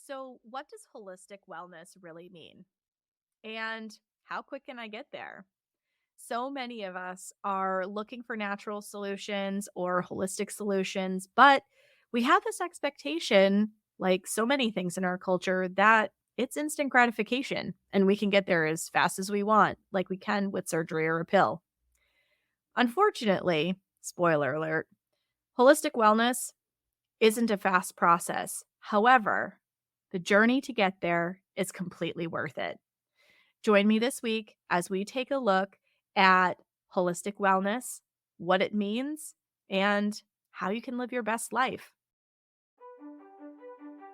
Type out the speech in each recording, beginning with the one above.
So, what does holistic wellness really mean? And how quick can I get there? So many of us are looking for natural solutions or holistic solutions, but we have this expectation, like so many things in our culture, that it's instant gratification and we can get there as fast as we want, like we can with surgery or a pill. Unfortunately, spoiler alert, holistic wellness isn't a fast process. However, the journey to get there is completely worth it. Join me this week as we take a look at holistic wellness, what it means, and how you can live your best life.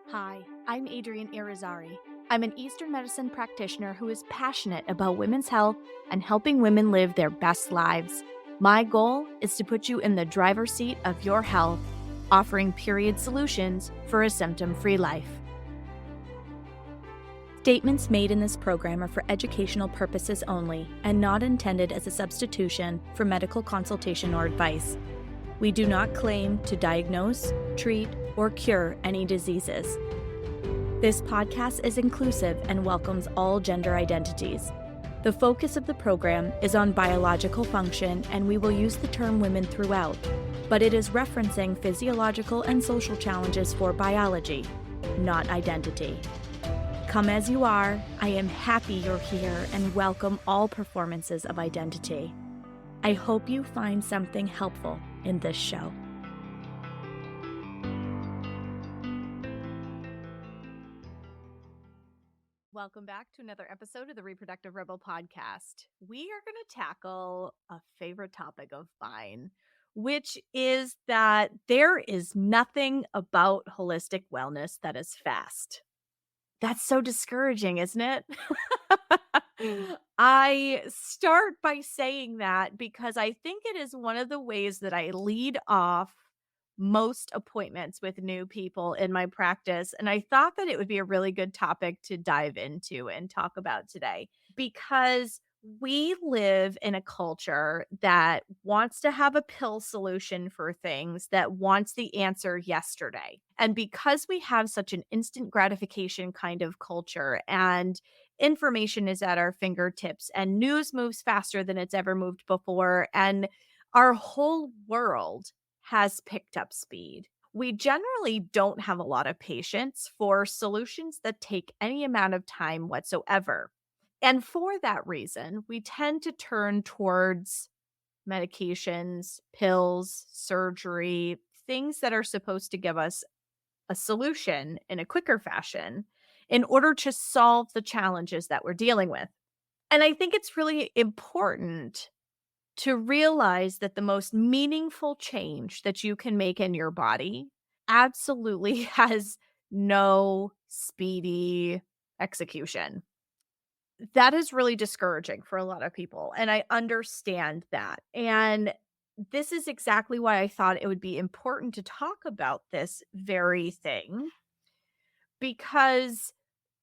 Hi, I'm Adrienne Irizarry. I'm an Eastern medicine practitioner who is passionate about women's health and helping women live their best lives. My goal is to put you in the driver's seat of your health, offering period solutions for a symptom-free life. Statements made in this program are for educational purposes only and not intended as a substitution for medical consultation or advice. We do not claim to diagnose, treat, or cure any diseases. This podcast is inclusive and welcomes all gender identities. The focus of the program is on biological function, and we will use the term women throughout, but it is referencing physiological and social challenges for biology, not identity. Come as you are, I am happy you're here and welcome all performances of identity. I hope you find something helpful in this show. Welcome back to another episode of the Reproductive Rebel podcast. We are going to tackle a favorite topic of mine, which is that there is nothing about holistic wellness that is fast. That's so discouraging, isn't it? I start by saying that because I think it is one of the ways that I lead off most appointments with new people in my practice. And I thought that it would be a really good topic to dive into and talk about today because we live in a culture that wants to have a pill solution for things, that wants the answer yesterday. And because we have such an instant gratification kind of culture and information is at our fingertips and news moves faster than it's ever moved before, and our whole world has picked up speed, we generally don't have a lot of patience for solutions that take any amount of time whatsoever. And for that reason, we tend to turn towards medications, pills, surgery, things that are supposed to give us a solution in a quicker fashion in order to solve the challenges that we're dealing with. And I think it's really important to realize that the most meaningful change that you can make in your body absolutely has no speedy execution. That is really discouraging for a lot of people, and I understand that. And this is exactly why I thought it would be important to talk about this very thing, because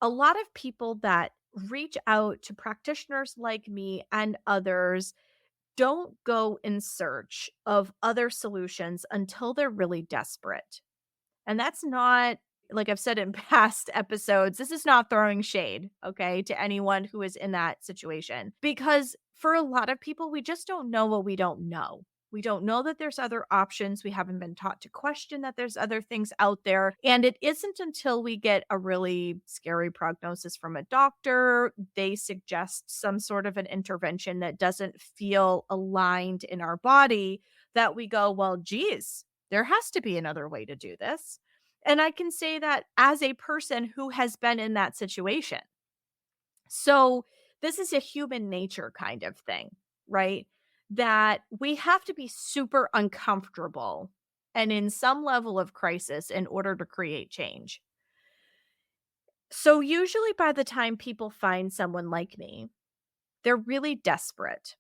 a lot of people that reach out to practitioners like me and others don't go in search of other solutions until they're really desperate. And that's not, like I've said in past episodes, this is not throwing shade, okay, to anyone who is in that situation. Because for a lot of people, we just don't know what we don't know. We don't know that there's other options. We haven't been taught to question that there's other things out there. And it isn't until we get a really scary prognosis from a doctor, they suggest some sort of an intervention that doesn't feel aligned in our body, that we go, well, geez, there has to be another way to do this. And I can say that as a person who has been in that situation. So this is a human nature kind of thing, right? That we have to be super uncomfortable and in some level of crisis in order to create change. So usually by the time people find someone like me, they're really desperate.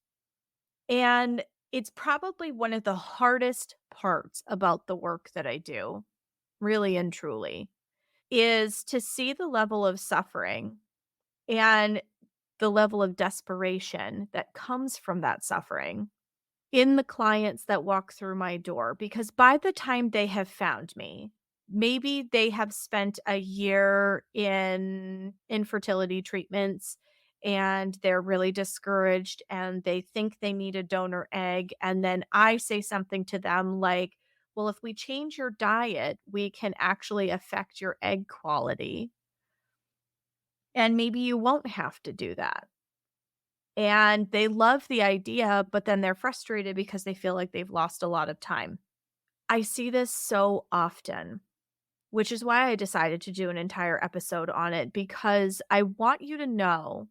And it's probably one of the hardest parts about the work that I do, really and truly, is to see the level of suffering and the level of desperation that comes from that suffering in the clients that walk through my door. Because by the time they have found me, Maybe they have spent a year in infertility treatments and they're really discouraged and they think they need a donor egg. And then I say something to them like, well, if we change your diet, we can actually affect your egg quality. And maybe you won't have to do that. And they love the idea, but then they're frustrated because they feel like they've lost a lot of time. I see this so often, which is why I decided to do an entire episode on it because I want you to know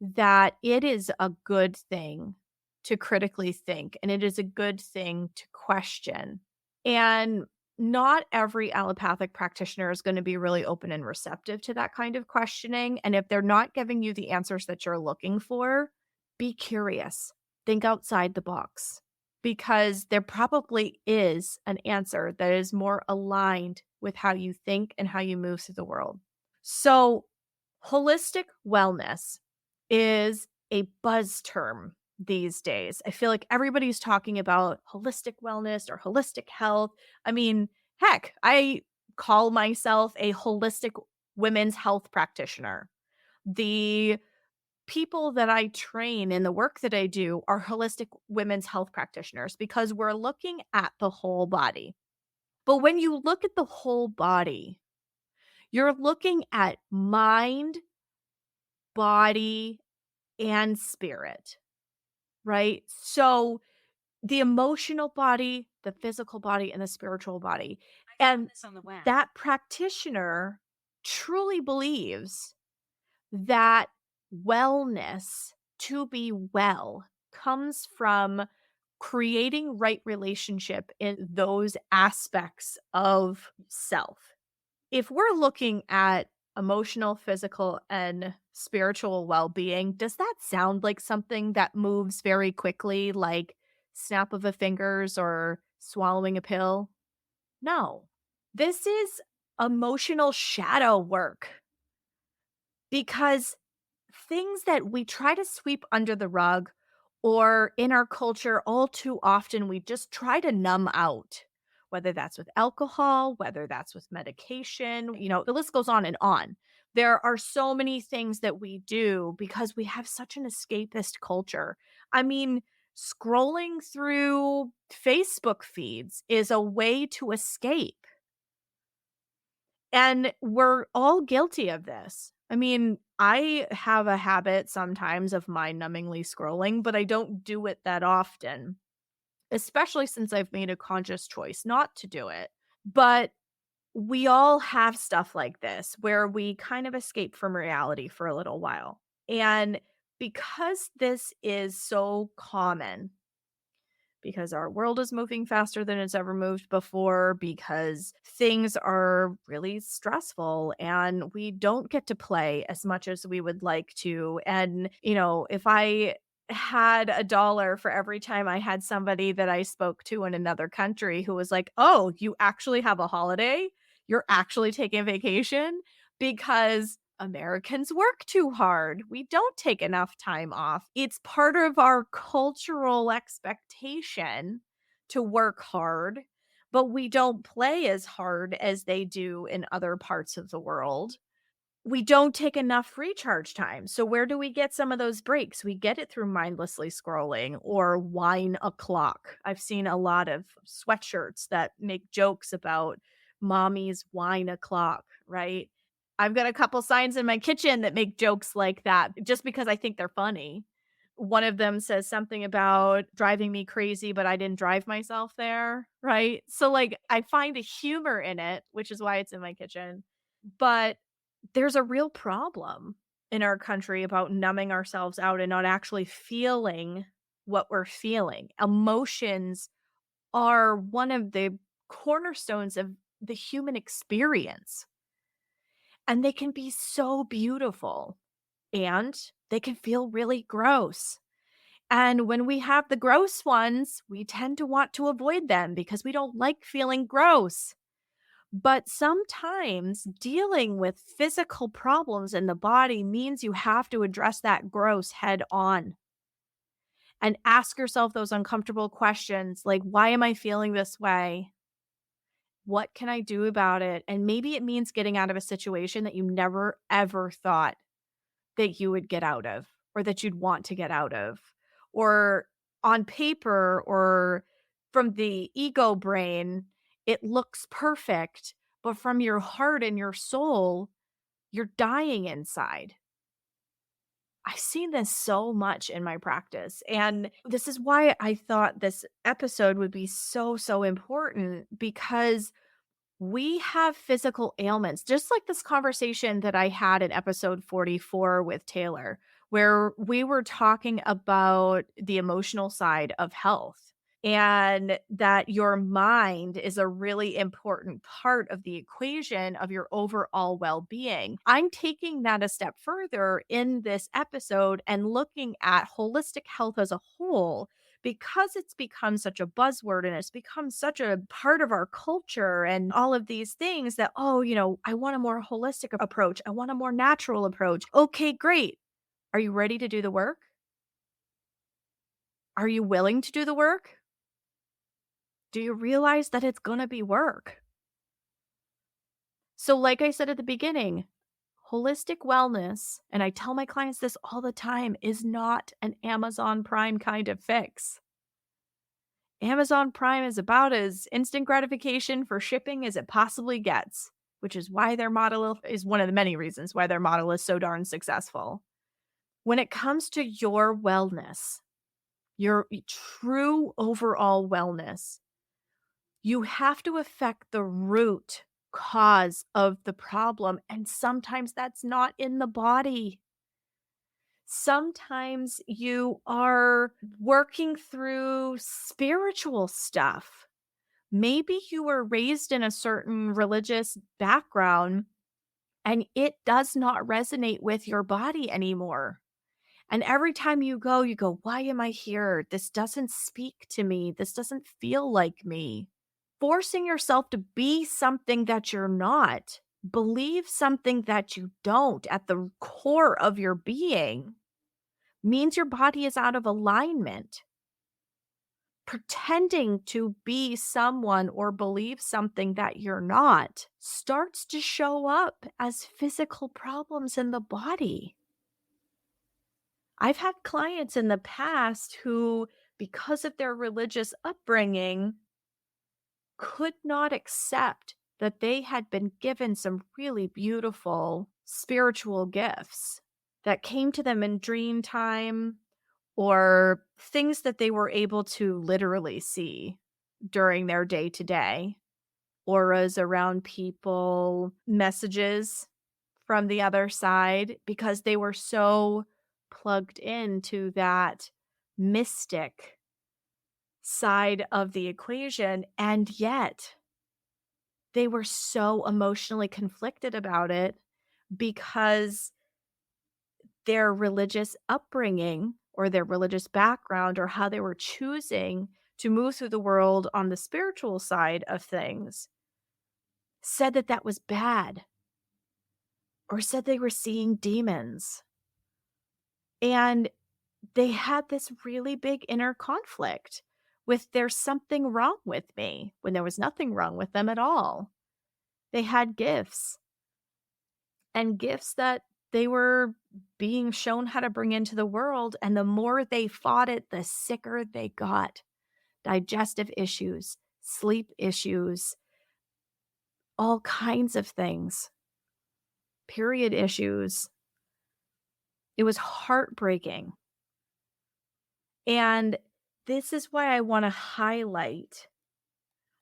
that it is a good thing to critically think and it is a good thing to question. And not every allopathic practitioner is going to be really open and receptive to that kind of questioning. And if they're not giving you the answers that you're looking for, be curious, think outside the box, because there probably is an answer that is more aligned with how you think and how you move through the world. So, holistic wellness is a buzz term these days. I feel like everybody's talking about holistic wellness or holistic health. I mean, heck, I call myself a holistic women's health practitioner. The people that I train in the work that I do are holistic women's health practitioners because we're looking at the whole body. But when you look at the whole body, you're looking at mind, body, and spirit, right? So the emotional body, the physical body, and the spiritual body. And that practitioner truly believes that wellness, to be well, comes from creating right relationship in those aspects of self. If we're looking at emotional, physical, and spiritual well being, does that sound like something that moves very quickly, like snap of a fingers or swallowing a pill? No. This is emotional shadow work because things that we try to sweep under the rug or in our culture, all too often, we just try to numb out, whether that's with alcohol, whether that's with medication, the list goes on and on. There are so many things that we do because we have such an escapist culture. I mean, scrolling through Facebook feeds is a way to escape. And we're all guilty of this. I mean, I have a habit sometimes of mind-numbingly scrolling, but I don't do it that often, especially since I've made a conscious choice not to do it. But we all have stuff like this where we kind of escape from reality for a little while. And because this is so common, because our world is moving faster than it's ever moved before, because things are really stressful and we don't get to play as much as we would like to. And, if I had a dollar for every time I had somebody that I spoke to in another country who was like, "Oh, you actually have a holiday? You're actually taking a vacation?" Because Americans work too hard. We don't take enough time off. It's part of our cultural expectation to work hard, but we don't play as hard as they do in other parts of the world. We don't take enough recharge time. So where do we get some of those breaks? We get it through mindlessly scrolling or wine o'clock. I've seen a lot of sweatshirts that make jokes about mommy's wine o'clock, right? I've got a couple signs in my kitchen that make jokes like that just because I think they're funny. One of them says something about driving me crazy, but I didn't drive myself there, right? So like I find a humor in it, which is why it's in my kitchen. But there's a real problem in our country about numbing ourselves out and not actually feeling what we're feeling. Emotions are one of the cornerstones of the human experience, and they can be so beautiful and they can feel really gross. And when we have the gross ones, we tend to want to avoid them because we don't like feeling gross. But sometimes dealing with physical problems in the body means you have to address that gross head on and ask yourself those uncomfortable questions like, why am I feeling this way? What can I do about it? And maybe it means getting out of a situation that you never ever thought that you would get out of or that you'd want to get out of. Or on paper or from the ego brain, it looks perfect, but from your heart and your soul, you're dying inside. I've seen this so much in my practice. And this is why I thought this episode would be so, so important because we have physical ailments, just like this conversation that I had in episode 44 with Taylor, where we were talking about the emotional side of health and that your mind is a really important part of the equation of your overall well being. I'm taking that a step further in this episode and looking at holistic health as a whole because it's become such a buzzword and it's become such a part of our culture and all of these things that, oh, I want a more holistic approach. I want a more natural approach. Okay, great. Are you ready to do the work? Are you willing to do the work? Do you realize that it's going to be work? So, like I said at the beginning, holistic wellness, and I tell my clients this all the time, is not an Amazon Prime kind of fix. Amazon Prime is about as instant gratification for shipping as it possibly gets, which is why their model is one of the many reasons why their model is so darn successful. When it comes to your wellness, your true overall wellness, you have to affect the root cause of the problem. And sometimes that's not in the body. Sometimes you are working through spiritual stuff. Maybe you were raised in a certain religious background and it does not resonate with your body anymore. And every time you go, why am I here? This doesn't speak to me. This doesn't feel like me. Forcing yourself to be something that you're not, believe something that you don't at the core of your being means your body is out of alignment. Pretending to be someone or believe something that you're not starts to show up as physical problems in the body. I've had clients in the past who, because of their religious upbringing, could not accept that they had been given some really beautiful spiritual gifts that came to them in dream time or things that they were able to literally see during their day to day. Auras around people, messages from the other side, because they were so plugged into that mystic side of the equation. And yet they were so emotionally conflicted about it because their religious upbringing or their religious background or how they were choosing to move through the world on the spiritual side of things said that that was bad or said they were seeing demons. And they had this really big inner conflict with there's something wrong with me when there was nothing wrong with them at all. They had gifts and gifts that they were being shown how to bring into the world. And the more they fought it, the sicker they got. Digestive issues, sleep issues, all kinds of things, period issues. It was heartbreaking. And this is why I want to highlight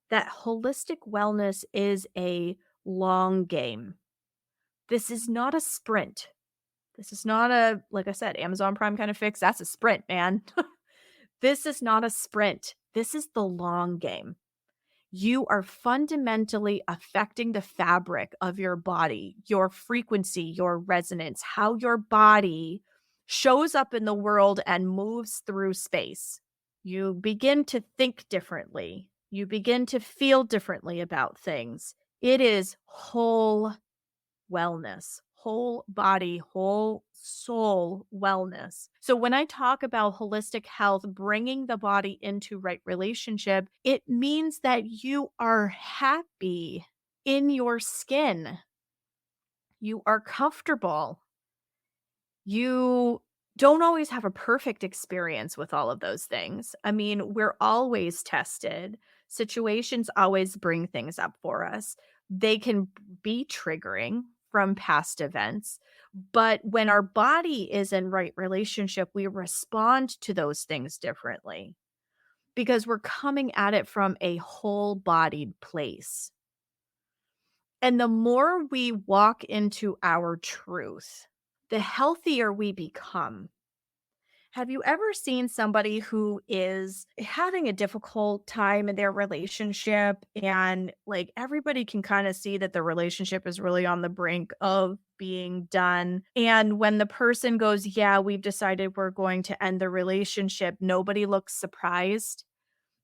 that holistic wellness is a long game. This is not a sprint. This is not a, like I said, Amazon Prime kind of fix. That's a sprint, man. This is not a sprint. This is the long game. You are fundamentally affecting the fabric of your body, your frequency, your resonance, how your body shows up in the world and moves through space. You begin to think differently. You begin to feel differently about things. It is whole wellness, whole body, whole soul wellness. So when I talk about holistic health, bringing the body into right relationship, it means that you are happy in your skin. You are comfortable. You don't always have a perfect experience with all of those things. I mean, we're always tested. Situations always bring things up for us. They can be triggering from past events, but when our body is in right relationship, we respond to those things differently because we're coming at it from a whole bodied place. And the more we walk into our truth, the healthier we become. Have you ever seen somebody who is having a difficult time in their relationship and like everybody can kind of see that the relationship is really on the brink of being done? And when the person goes, "Yeah, we've decided we're going to end the relationship," nobody looks surprised.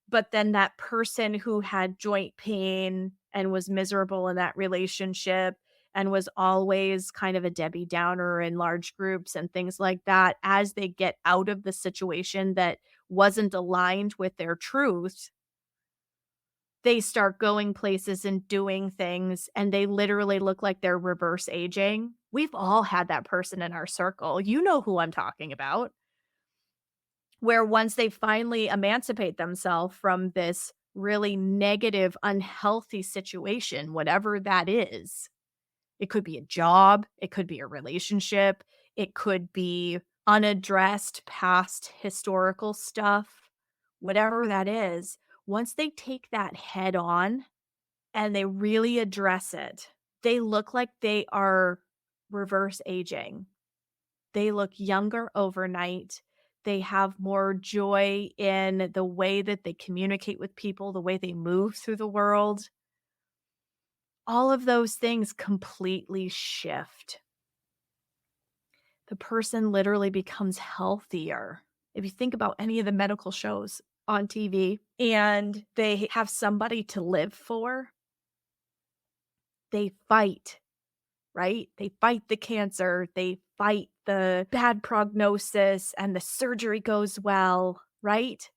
But then that person who had joint pain and was miserable in that relationship and was always kind of a Debbie Downer in large groups and things like that, as they get out of the situation that wasn't aligned with their truth, they start going places and doing things, and they literally look like they're reverse aging. We've all had that person in our circle. You know who I'm talking about. Where once they finally emancipate themselves from this really negative, unhealthy situation, whatever that is, it could be a job, it could be a relationship, it could be unaddressed past historical stuff, whatever that is, once they take that head on and they really address it, they look like they are reverse aging. They look younger overnight. They have more joy in the way that they communicate with people, the way they move through the world. All of those things completely shift. The person literally becomes healthier. If you think about any of the medical shows on TV and they have somebody to live for, they fight, right? They fight the cancer, they fight the bad prognosis, and the surgery goes well, right?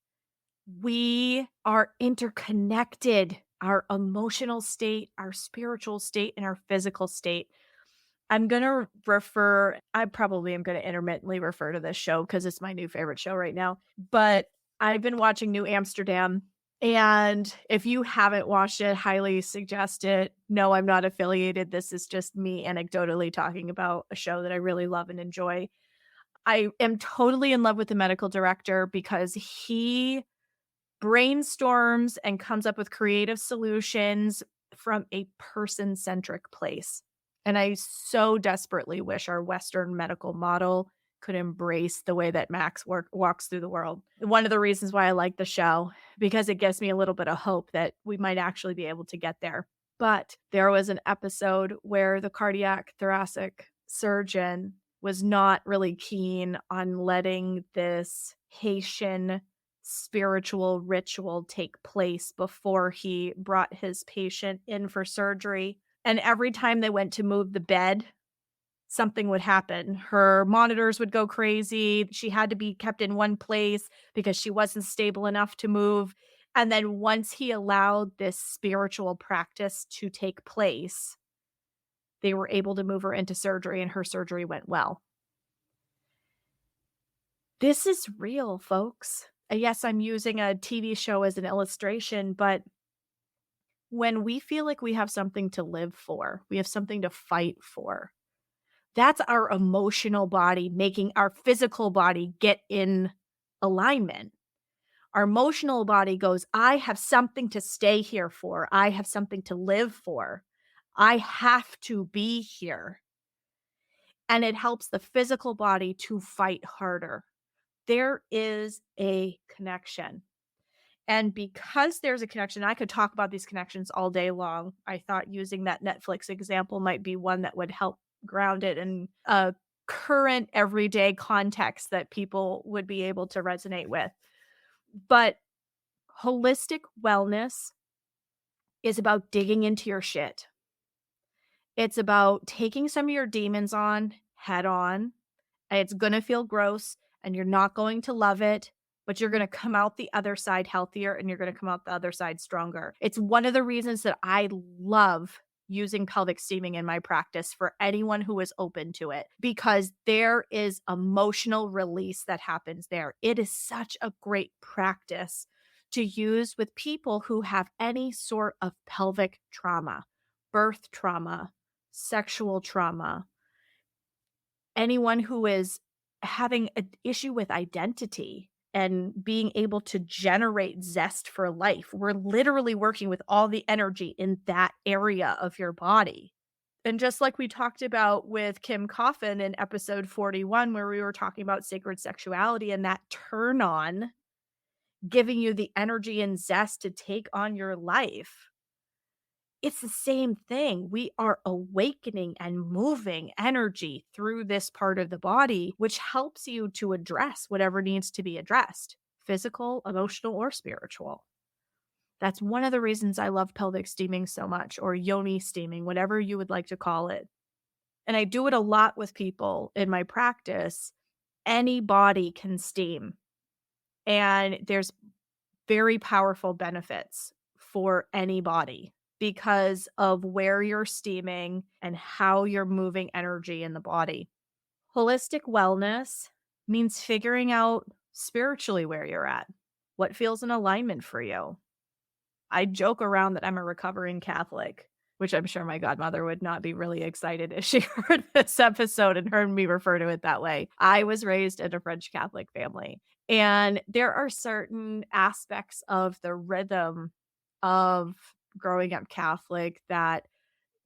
We are interconnected, our emotional state, our spiritual state, and our physical state. I'm gonna refer I probably am gonna intermittently refer to this show because it's my new favorite show right now, but I've been watching New Amsterdam, and if you haven't watched it, highly suggest it. No, I'm not affiliated, this is just me anecdotally talking about a show that I really love and enjoy. I am totally in love with the medical director because he brainstorms and comes up with creative solutions from a person-centric place. And I so desperately wish our Western medical model could embrace the way that Max walks through the world. One of the reasons why I like the show, because it gives me a little bit of hope that we might actually be able to get there. But there was an episode where the cardiac thoracic surgeon was not really keen on letting this Haitian spiritual ritual take place before he brought his patient in for surgery. And every time they went to move the bed, something would happen. Her monitors would go crazy. She had to be kept in one place because she wasn't stable enough to move. And then once he allowed this spiritual practice to take place, they were able to move her into surgery and her surgery went well. This is real, folks. Yes, I'm using a TV show as an illustration, but when we feel like we have something to live for, we have something to fight for, that's our emotional body making our physical body get in alignment. Our emotional body goes, I have something to stay here for. I have something to live for. I have to be here. And it helps the physical body to fight harder. There is a connection. And because there's a connection, I could talk about these connections all day long. I thought using that Netflix example might be one that would help ground it in a current everyday context that people would be able to resonate with. But holistic wellness is about digging into your shit. It's about taking some of your demons on head on. And it's gonna feel gross, and you're not going to love it, but you're gonna come out the other side healthier, and you're gonna come out the other side stronger. It's one of the reasons that I love using pelvic steaming in my practice for anyone who is open to it, because there is emotional release that happens there. It is such a great practice to use with people who have any sort of pelvic trauma, birth trauma, sexual trauma, anyone who is having an issue with identity and being able to generate zest for life. We're literally working with all the energy in that area of your body. And just like we talked about with Kim Coffin in episode 41, where we were talking about sacred sexuality and that turn on, giving you the energy and zest to take on your life, it's the same thing. We are awakening and moving energy through this part of the body, which helps you to address whatever needs to be addressed, physical, emotional, or spiritual. That's one of the reasons I love pelvic steaming so much, or yoni steaming, whatever you would like to call it. And I do it a lot with people in my practice. Any body can steam, and there's very powerful benefits for anybody because of where you're steaming and how you're moving energy in the body. Holistic wellness means figuring out spiritually where you're at, what feels in alignment for you. I joke around that I'm a recovering Catholic, which I'm sure my godmother would not be really excited if she heard this episode and heard me refer to it that way. I was raised in a French Catholic family, and there are certain aspects of the rhythm of growing up Catholic, that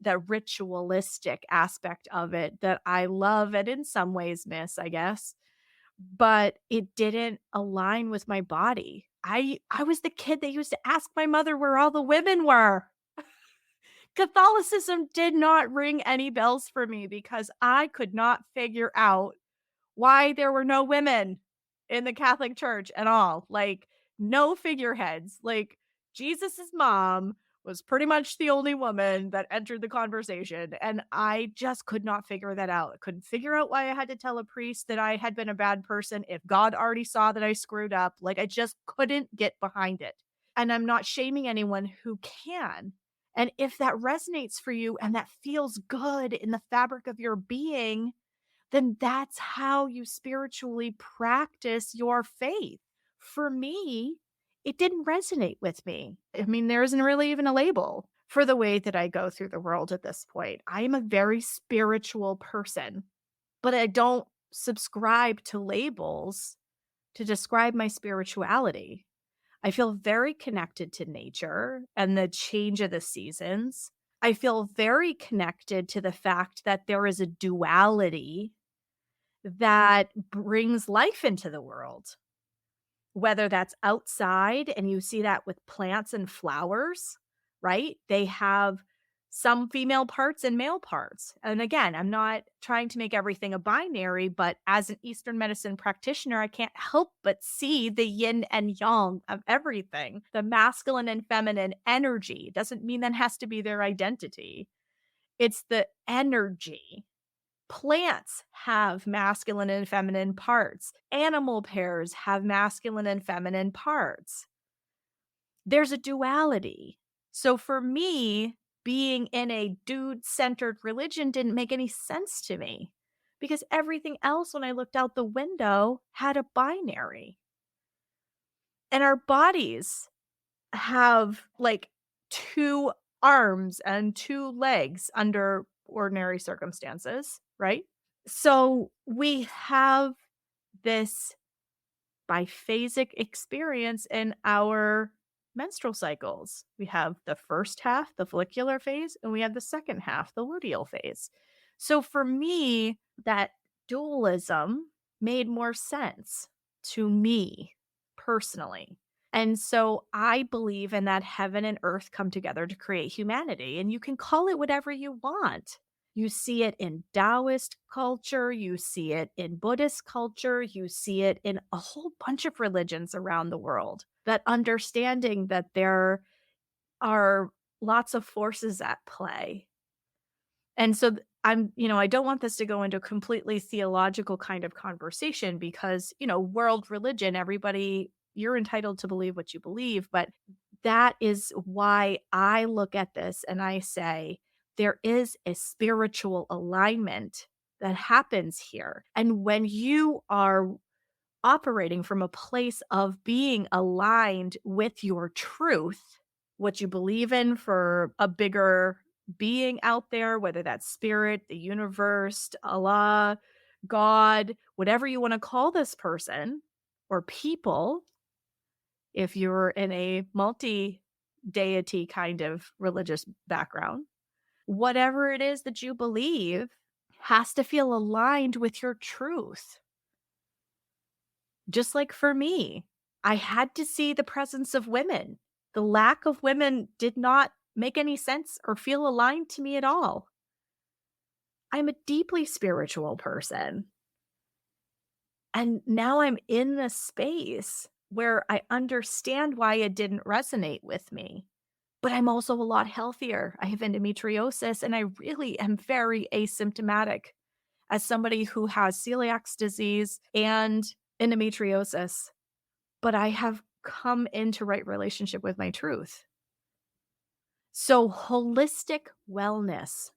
the ritualistic aspect of it, that I love and in some ways miss, I guess, but it didn't align with my body. I was the kid that used to ask my mother where all the women were. Catholicism did not ring any bells for me because I could not figure out why there were no women in the Catholic Church at all. Like, no figureheads. Like, Jesus's mom was pretty much the only woman that entered the conversation, and I just could not figure that out. I couldn't figure out why I had to tell a priest that I had been a bad person if God already saw that I screwed up. Like, I just couldn't get behind it. And I'm not shaming anyone who can. And if that resonates for you and that feels good in the fabric of your being, then that's how you spiritually practice your faith. For me, it didn't resonate with me. I mean, there isn't really even a label for the way that I go through the world at this point. I am a very spiritual person, but I don't subscribe to labels to describe my spirituality. I feel very connected to nature and the change of the seasons. I feel very connected to the fact that there is a duality that brings life into the world, whether that's outside and you see that with plants and flowers, right? They have some female parts and male parts. And again, I'm not trying to make everything a binary, but as an Eastern medicine practitioner, I can't help but see the yin and yang of everything. The masculine and feminine energy doesn't mean that has to be their identity. It's the energy. Plants have masculine and feminine parts. Animal pairs have masculine and feminine parts. There's a duality. So for me, being in a dude-centered religion didn't make any sense to me because everything else when I looked out the window had a binary. And our bodies have like 2 arms and 2 legs under ordinary circumstances, right? So we have this biphasic experience in our menstrual cycles. We have the first half, the follicular phase, and we have the second half, the luteal phase. So for me, that dualism made more sense to me personally. And so I believe in that heaven and earth come together to create humanity. And you can call it whatever you want. You see it in Taoist culture, you see it in Buddhist culture, you see it in a whole bunch of religions around the world. That understanding that there are lots of forces at play And so I don't want this to go into a completely theological kind of conversation because, world religion, everybody, you're entitled to believe what you believe. But that is why I look at this and I say, there is a spiritual alignment that happens here. And when you are operating from a place of being aligned with your truth, what you believe in for a bigger being out there, whether that's spirit, the universe, Allah, God, whatever you want to call this person or people, if you're in a multi deity kind of religious background, whatever it is that you believe has to feel aligned with your truth. Just like for me, I had to see the presence of women. The lack of women did not make any sense or feel aligned to me at all. I'm a deeply spiritual person. And now I'm in this space where I understand why it didn't resonate with me. But I'm also a lot healthier. I have endometriosis and I really am very asymptomatic as somebody who has celiac disease and endometriosis. But I have come into right relationship with my truth. So, holistic wellness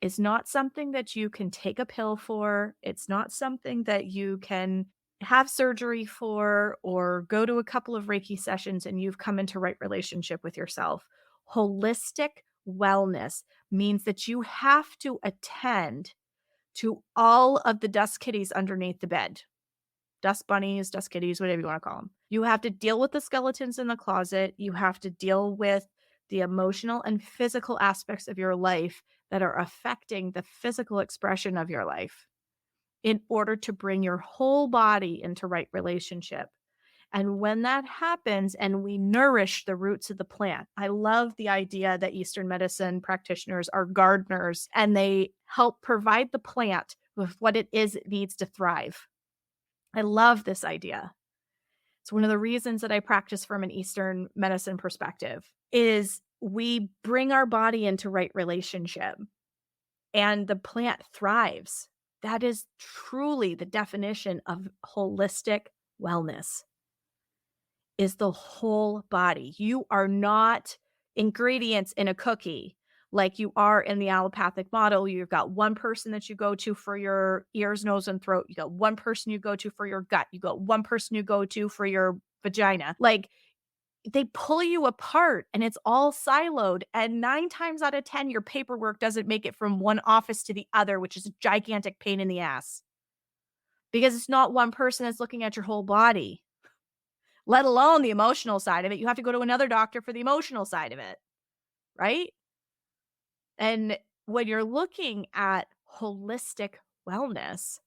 is not something that you can take a pill for. It's not something that you can have surgery for or go to a couple of Reiki sessions and you've come into right relationship with yourself. Holistic wellness means that you have to attend to all of the dust kitties underneath the bed. Dust bunnies, dust kitties, whatever you wanna call them. You have to deal with the skeletons in the closet, you have to deal with the emotional and physical aspects of your life that are affecting the physical expression of your life in order to bring your whole body into right relationship. And when that happens and we nourish the roots of the plant, I love the idea that Eastern medicine practitioners are gardeners and they help provide the plant with what it is it needs to thrive. I love this idea. It's one of the reasons that I practice from an Eastern medicine perspective is we bring our body into right relationship and the plant thrives. That is truly the definition of holistic wellness is the whole body. You are not ingredients in a cookie like you are in the allopathic model. You've got one person that you go to for your ears, nose, and throat. You got one person you go to for your gut. You got one person you go to for your vagina. Like they pull you apart and it's all siloed. And 9 times out of 10, your paperwork doesn't make it from one office to the other, which is a gigantic pain in the ass because it's not one person that's looking at your whole body, let alone the emotional side of it. You have to go to another doctor for the emotional side of it, right? And when you're looking at holistic wellness,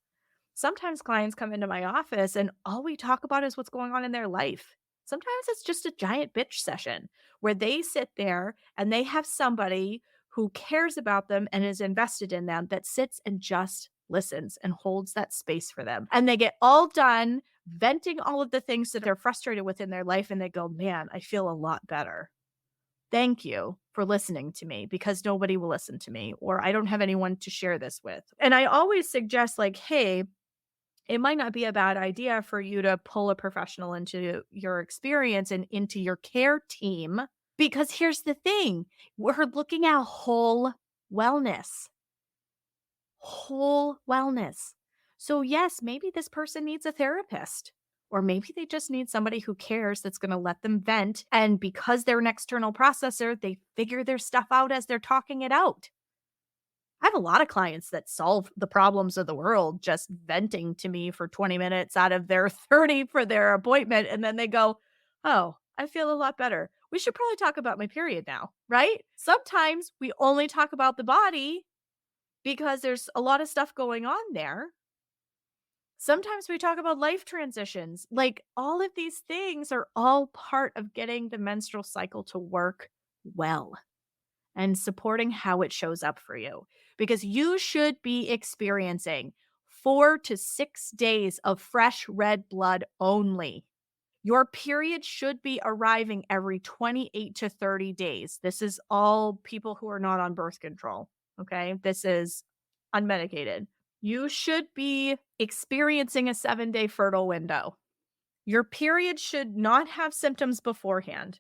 sometimes clients come into my office and all we talk about is what's going on in their life. Sometimes it's just a giant bitch session where they sit there and they have somebody who cares about them and is invested in them that sits and just listens and holds that space for them. And they get all done venting all of the things that they're frustrated with in their life and they go, "Man, I feel a lot better. Thank you for listening to me because nobody will listen to me or I don't have anyone to share this with." And I always suggest like, "Hey, it might not be a bad idea for you to pull a professional into your experience and into your care team because here's the thing, we're looking at wellness, whole wellness. So yes, maybe this person needs a therapist. Or maybe they just need somebody who cares that's going to let them vent. And because they're an external processor, they figure their stuff out as they're talking it out. I have a lot of clients that solve the problems of the world just venting to me for 20 minutes out of their 30 for their appointment. And then they go, "Oh, I feel a lot better. We should probably talk about my period now," right? Sometimes we only talk about the body because there's a lot of stuff going on there. Sometimes we talk about life transitions. Like all of these things are all part of getting the menstrual cycle to work well and supporting how it shows up for you because you should be experiencing 4 to 6 days of fresh red blood only. Your period should be arriving every 28 to 30 days. This is all people who are not on birth control. Okay. This is unmedicated. You should be experiencing a 7-day fertile window. Your period should not have symptoms beforehand.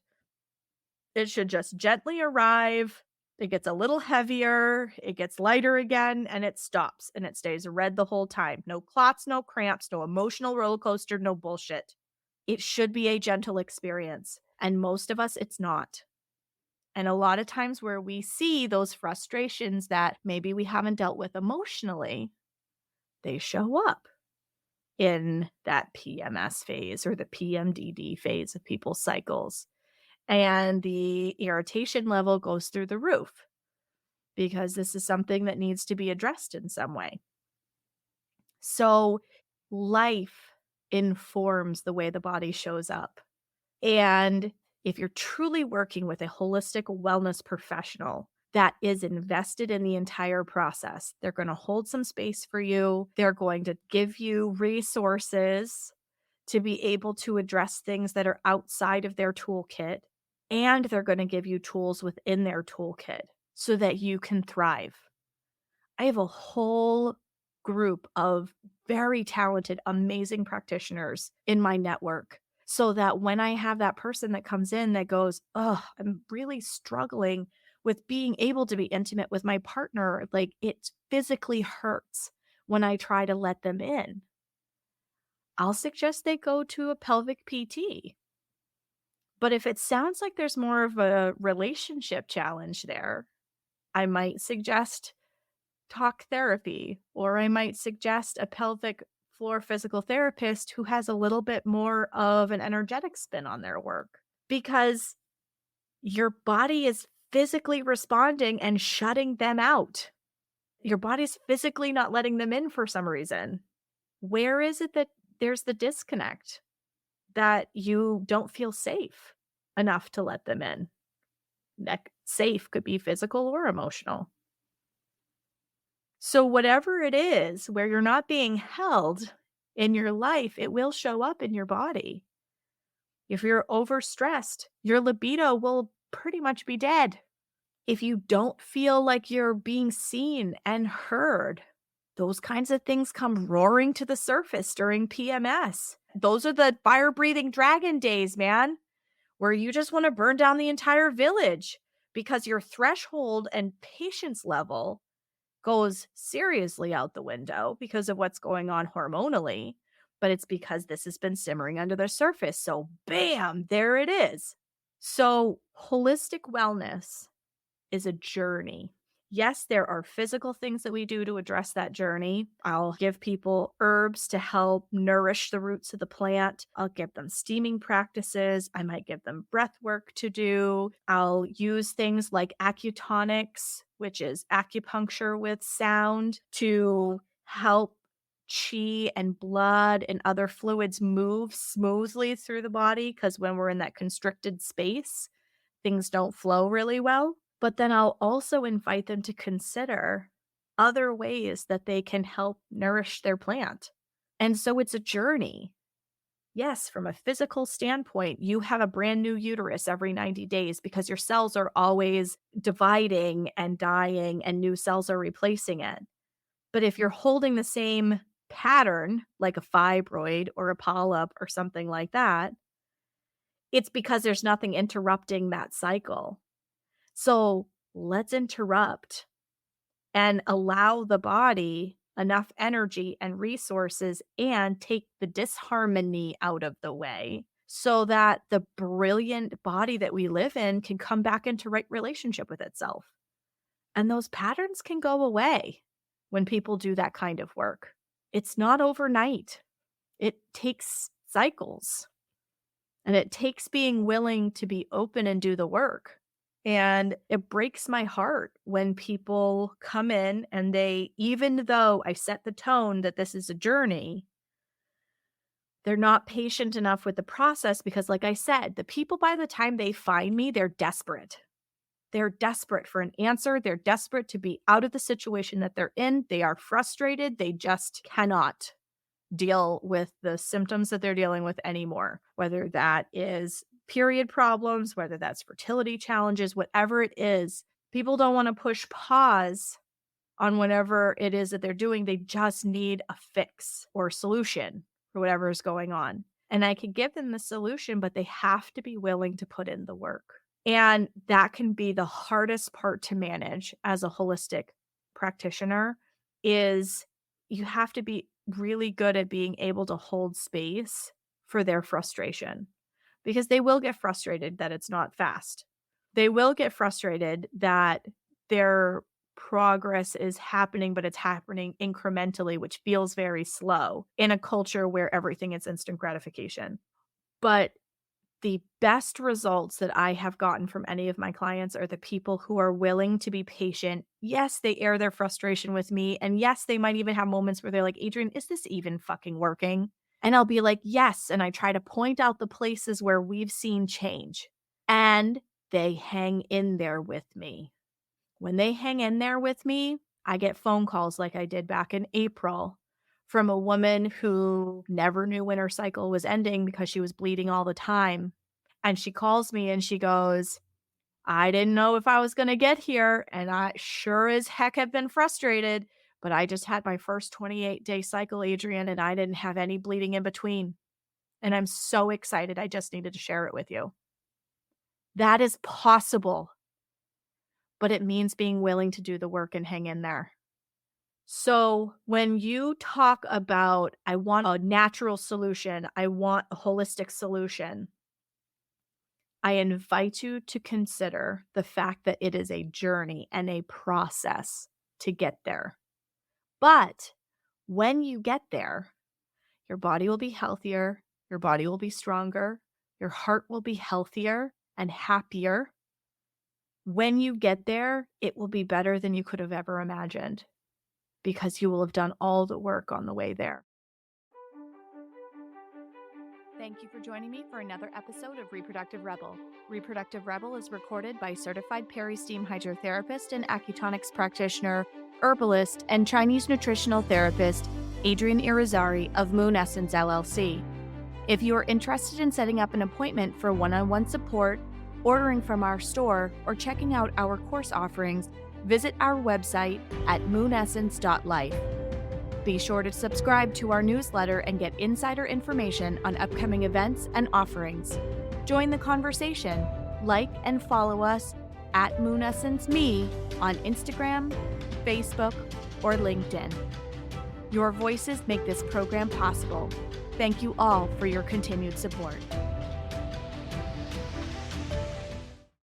It should just gently arrive. It gets a little heavier, it gets lighter again, and it stops and it stays red the whole time. No clots, no cramps, no emotional roller coaster, no bullshit. It should be a gentle experience. And most of us, it's not. And a lot of times where we see those frustrations that maybe we haven't dealt with emotionally, they show up in that PMS phase or the PMDD phase of people's cycles. And the irritation level goes through the roof because this is something that needs to be addressed in some way. So, life informs the way the body shows up. And if you're truly working with a holistic wellness professional that is invested in the entire process, they're going to hold some space for you. They're going to give you resources to be able to address things that are outside of their toolkit. And they're going to give you tools within their toolkit so that you can thrive. I have a whole group of very talented, amazing practitioners in my network so that when I have that person that comes in that goes, "Oh, I'm really struggling with being able to be intimate with my partner, like it physically hurts when I try to let them in." I'll suggest they go to a pelvic PT. But if it sounds like there's more of a relationship challenge there, I might suggest talk therapy, or I might suggest a pelvic floor physical therapist who has a little bit more of an energetic spin on their work because your body is physically responding and shutting them out. Your body's physically not letting them in for some reason. Where is it that there's the disconnect that you don't feel safe enough to let them in? That safe could be physical or emotional. So, whatever it is where you're not being held in your life, it will show up in your body. If you're overstressed, your libido will pretty much be dead. If you don't feel like you're being seen and heard, those kinds of things come roaring to the surface during PMS. Those are the fire breathing dragon days, man, where you just want to burn down the entire village because your threshold and patience level goes seriously out the window because of what's going on hormonally, but it's because this has been simmering under the surface. So, bam, there it is. So, holistic wellness is a journey. Yes, there are physical things that we do to address that journey. I'll give people herbs to help nourish the roots of the plant. I'll give them steaming practices. I might give them breath work to do. I'll use things like acutonics, which is acupuncture with sound, to help chi and blood and other fluids move smoothly through the body because when we're in that constricted space, things don't flow really well. But then I'll also invite them to consider other ways that they can help nourish their plant. And so it's a journey. Yes, from a physical standpoint, you have a brand new uterus every 90 days because your cells are always dividing and dying and new cells are replacing it. But if you're holding the same pattern, like a fibroid or a polyp or something like that, it's because there's nothing interrupting that cycle. So let's interrupt and allow the body enough energy and resources and take the disharmony out of the way so that the brilliant body that we live in can come back into right relationship with itself. And those patterns can go away when people do that kind of work. It's not overnight. It takes cycles and it takes being willing to be open and do the work. And it breaks my heart when people come in and they, even though I set the tone that this is a journey, they're not patient enough with the process because, like I said, the people by the time they find me, they're desperate. They're desperate for an answer. They're desperate to be out of the situation that they're in. They are frustrated. They just cannot deal with the symptoms that they're dealing with anymore, whether that is period problems, whether that's fertility challenges, whatever it is. People don't want to push pause on whatever it is that they're doing. They just need a fix or a solution for whatever is going on. And I can give them the solution, but they have to be willing to put in the work. And that can be the hardest part to manage as a holistic practitioner is you have to be really good at being able to hold space for their frustration because they will get frustrated that it's not fast. They will get frustrated that their progress is happening, but it's happening incrementally, which feels very slow in a culture where everything is instant gratification. But the best results that I have gotten from any of my clients are the people who are willing to be patient. Yes, they air their frustration with me. And yes, they might even have moments where they're like, Adrian, is this even fucking working? And I'll be like, yes. And I try to point out the places where we've seen change. And they hang in there with me. When they hang in there with me, I get phone calls like I did back in April from a woman who never knew when her cycle was ending because she was bleeding all the time. And she calls me and she goes, I didn't know if I was going to get here. And I sure as heck have been frustrated, but I just had my first 28-day cycle, Adrian, and I didn't have any bleeding in between. And I'm so excited. I just needed to share it with you. That is possible, but it means being willing to do the work and hang in there. So when you talk about, I want a natural solution, I want a holistic solution, I invite you to consider the fact that it is a journey and a process to get there. But when you get there, your body will be healthier, your body will be stronger, your heart will be healthier and happier. When you get there, it will be better than you could have ever imagined because you will have done all the work on the way there. Thank you for joining me for another episode of Reproductive Rebel. Reproductive Rebel is recorded by certified peri-steam hydrotherapist and acutonics practitioner, herbalist, and Chinese nutritional therapist, Adrian Irizarry of Moon Essence LLC. If you are interested in setting up an appointment for one-on-one support, ordering from our store, or checking out our course offerings, visit our website at moonessence.life. Be sure to subscribe to our newsletter and get insider information on upcoming events and offerings. Join the conversation. Like and follow us at MoonEssenceMe on Instagram, Facebook, or LinkedIn. Your voices make this program possible. Thank you all for your continued support.